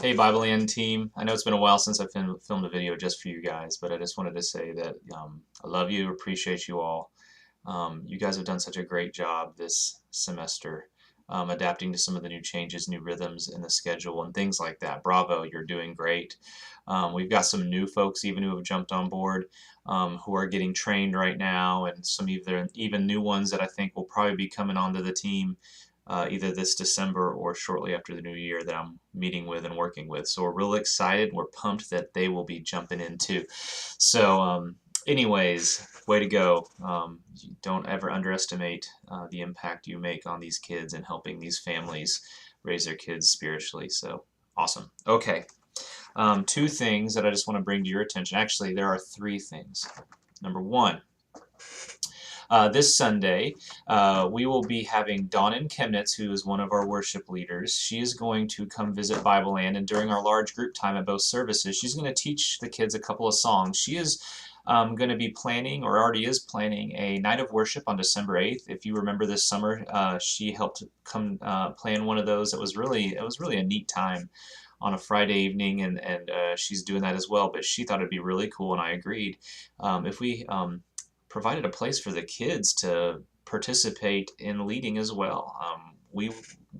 Hey, Bibleland Team. I know it's been a while since I've filmed a video just for you guys, but I just wanted to say that I love you, appreciate you all. You guys have done such a great job this semester, adapting to some of the new changes, new rhythms in the schedule, and things like that. Bravo, you're doing great. We've got some new folks even who have jumped on board, who are getting trained right now, and some even new ones that I think will probably be coming onto the team either this December or shortly after the new year that I'm meeting with and working with. So we're really excited. We're pumped that they will be jumping in too. So, anyways, way to go. Don't ever underestimate the impact you make on these kids and helping these families raise their kids spiritually. So, awesome. Okay. Two things that I just want to bring to your attention. Actually, there are three things. Number one, this Sunday, we will be having Dawn Chemnitz, who is one of our worship leaders. She is going to come visit Bibleland, and during our large group time at both services, she's going to teach the kids a couple of songs. She is going to be planning, or already is planning, a night of worship on December 8th. If you remember this summer, she helped come plan one of those. It was really a neat time on a Friday evening, and she's doing that as well. But she thought it'd be really cool, and I agreed. If we provided a place for the kids to participate in leading as well. We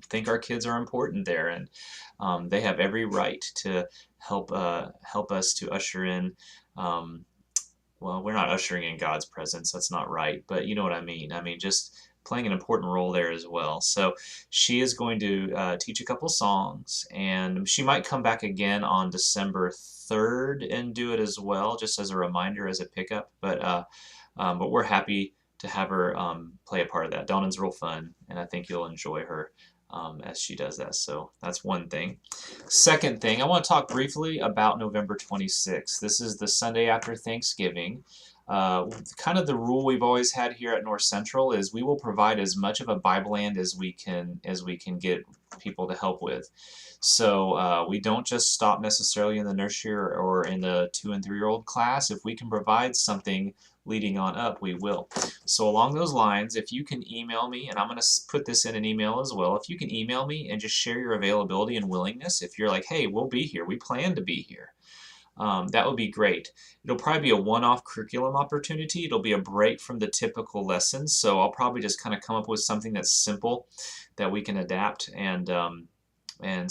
think our kids are important there, and they have every right to help us to usher in. Well, we're not ushering in God's presence. That's not right, but you know what I mean. I mean, just playing an important role there as well. So she is going to teach a couple songs, and she might come back again on December 3rd and do it as well, just as a reminder, as a pickup. But we're happy to have her play a part of that. Donna's real fun, and I think you'll enjoy her as she does that. So that's one thing. Second thing, I want to talk briefly about November 26th. This is the Sunday after Thanksgiving. Kind of the rule we've always had here at North Central is we will provide as much of a Bible land as we can get people to help with. So we don't just stop necessarily in the nursery or in the 2 and 3-year-old class. If we can provide something leading on up, we will. So along those lines, if you can email me, and I'm going to put this in an email as well, if you can email me and just share your availability and willingness, if you're like, hey, we'll be here, we plan to be here, that would be great. It'll probably be a one-off curriculum opportunity. It'll be a break from the typical lessons, so I'll probably just kind of come up with something that's simple that we can adapt, and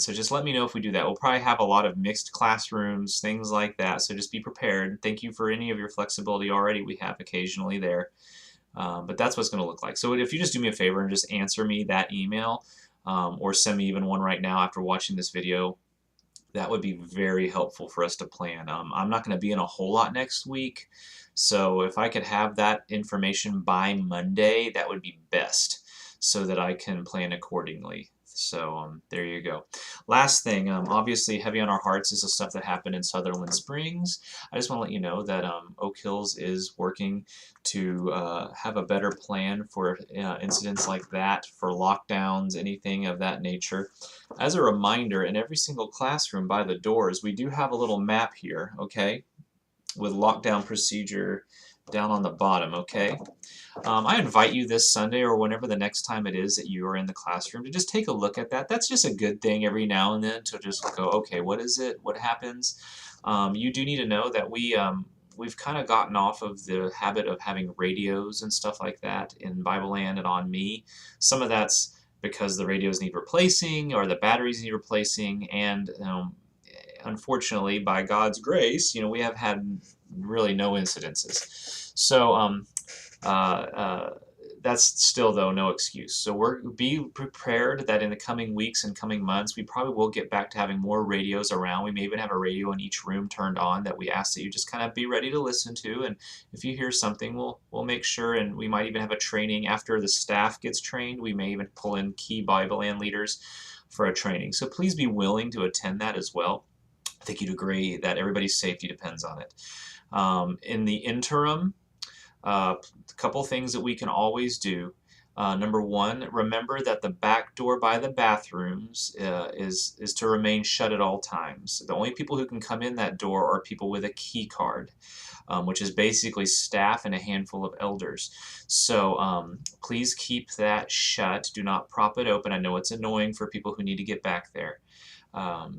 so just let me know if we do that. We'll probably have a lot of mixed classrooms, things like that, so just be prepared. Thank you for any of your flexibility already we have occasionally there. But that's what it's going to look like. So if you just do me a favor and just answer me that email, or send me even one right now after watching this video, that would be very helpful for us to plan. I'm not going to be in a whole lot next week, so if I could have that information by Monday, that would be best so that I can plan accordingly. So there you go. Last thing, obviously heavy on our hearts is the stuff that happened in Sutherland Springs. I just want to let you know that Oak Hills is working to have a better plan for incidents like that, for lockdowns, anything of that nature. As a reminder, in every single classroom by the doors, we do have a little map here, okay, with lockdown procedure down on the bottom, okay? I invite you this Sunday or whenever the next time it is that you are in the classroom to just take a look at that. That's just a good thing every now and then to just go, okay, what is it? What happens? You do need to know that we've kind of gotten off of the habit of having radios and stuff like that in Bible Land and on me. Some of that's because the radios need replacing or the batteries need replacing, and unfortunately, by God's grace, we have had really no incidences. So uh, uh, that's still, though, no excuse. So be prepared that in the coming weeks and coming months, we probably will get back to having more radios around. We may even have a radio in each room turned on that we ask that you just kind of be ready to listen to. And if you hear something, we'll make sure, and we might even have a training after the staff gets trained. We may even pull in key Bible Land leaders for a training. So please be willing to attend that as well. I think you'd agree that everybody's safety depends on it. In the interim, a couple things that we can always do. Number one, remember that the back door by the bathrooms is to remain shut at all times. The only people who can come in that door are people with a key card, which is basically staff and a handful of elders. So please keep that shut. Do not prop it open. I know it's annoying for people who need to get back there.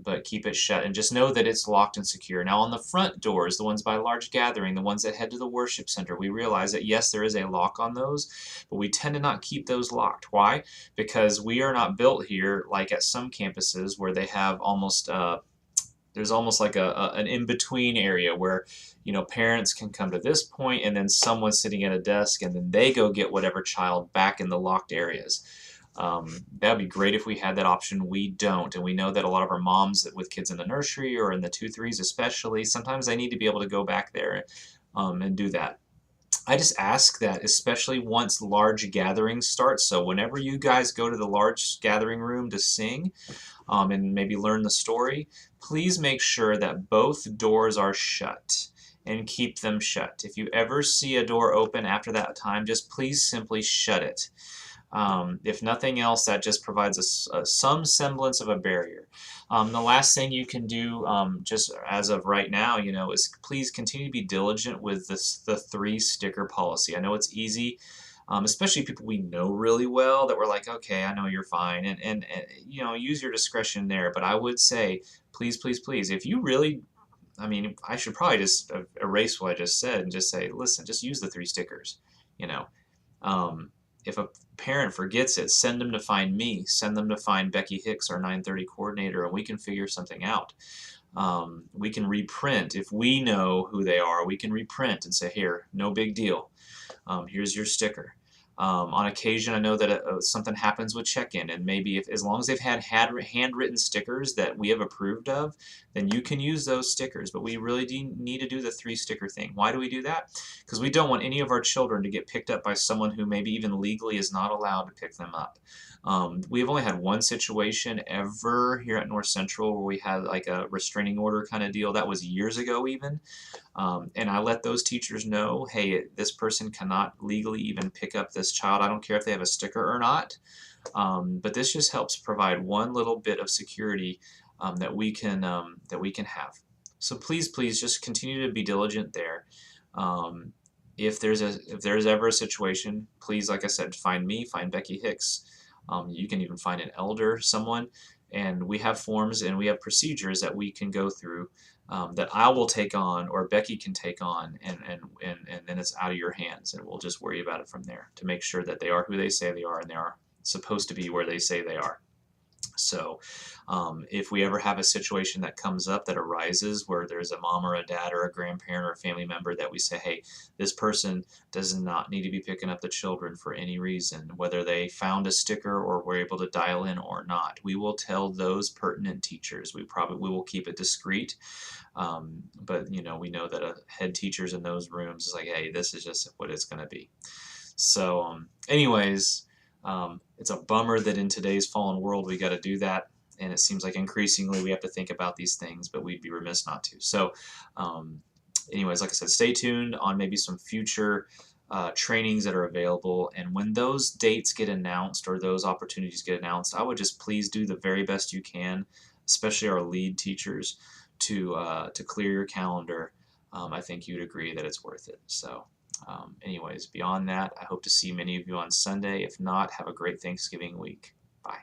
but keep it shut and just know that it's locked and secure. Now on the front doors, the ones by large gathering, the ones that head to the worship center, we realize that yes, there is a lock on those, but we tend to not keep those locked. Why? Because we are not built here like at some campuses where they have almost there's almost like an in-between area where parents can come to this point and then someone's sitting at a desk and then they go get whatever child back in the locked areas. That'd be great if we had that option. We don't, and we know that a lot of our moms with kids in the nursery or in the 2-3s especially, sometimes they need to be able to go back there and do that. I just ask that, especially once large gatherings start. So whenever you guys go to the large gathering room to sing, and maybe learn the story, please make sure that both doors are shut and keep them shut. If you ever see a door open after that time, just please simply shut it. If nothing else, that just provides some semblance of a barrier. The last thing you can do, just as of right now, is please continue to be diligent with the 3-sticker policy. I know it's easy, especially people we know really well that we're like, okay, I know you're fine, and use your discretion there. But I would say, please, please, please, if you really, I mean, I should probably just erase what I just said and just say, listen, just use the 3 stickers. You know, if a parent forgets it, send them to find me. Send them to find Becky Hicks, our 9:30 coordinator, and we can figure something out. We can reprint if we know who they are. We can reprint and say, here, no big deal. Here's your sticker. On occasion, I know that something happens with check-in, and maybe as long as they've had handwritten stickers that we have approved of, then you can use those stickers. But we really need to do the 3-sticker thing. Why do we do that? Because we don't want any of our children to get picked up by someone who maybe even legally is not allowed to pick them up. We've only had one situation ever here at North Central where we had like a restraining order kind of deal. That was years ago even. And I let those teachers know, hey, this person cannot legally even pick up this child. I don't care if they have a sticker or not. But this just helps provide one little bit of security that we can have. So please, please, just continue to be diligent there. If there's ever a situation, please, like I said, find me, find Becky Hicks. You can even find an elder, someone, and we have forms and we have procedures that we can go through that I will take on or Becky can take on, and then it's out of your hands, and we'll just worry about it from there to make sure that they are who they say they are and they are supposed to be where they say they are. So if we ever have a situation that comes up that arises where there's a mom or a dad or a grandparent or a family member that we say, hey, this person does not need to be picking up the children for any reason, whether they found a sticker or were able to dial in or not, we will tell those pertinent teachers. We will keep it discreet, but we know that head teachers in those rooms is like, hey, this is just what it's going to be. So anyways, it's a bummer that in today's fallen world we got to do that, and it seems like increasingly we have to think about these things, but we'd be remiss not to. So anyways, like I said, stay tuned on maybe some future trainings that are available, and when those dates get announced or those opportunities get announced, I would just please do the very best you can, especially our lead teachers, to clear your calendar. I think you'd agree that it's worth it. So anyways, beyond that, I hope to see many of you on Sunday. If not, have a great Thanksgiving week. Bye.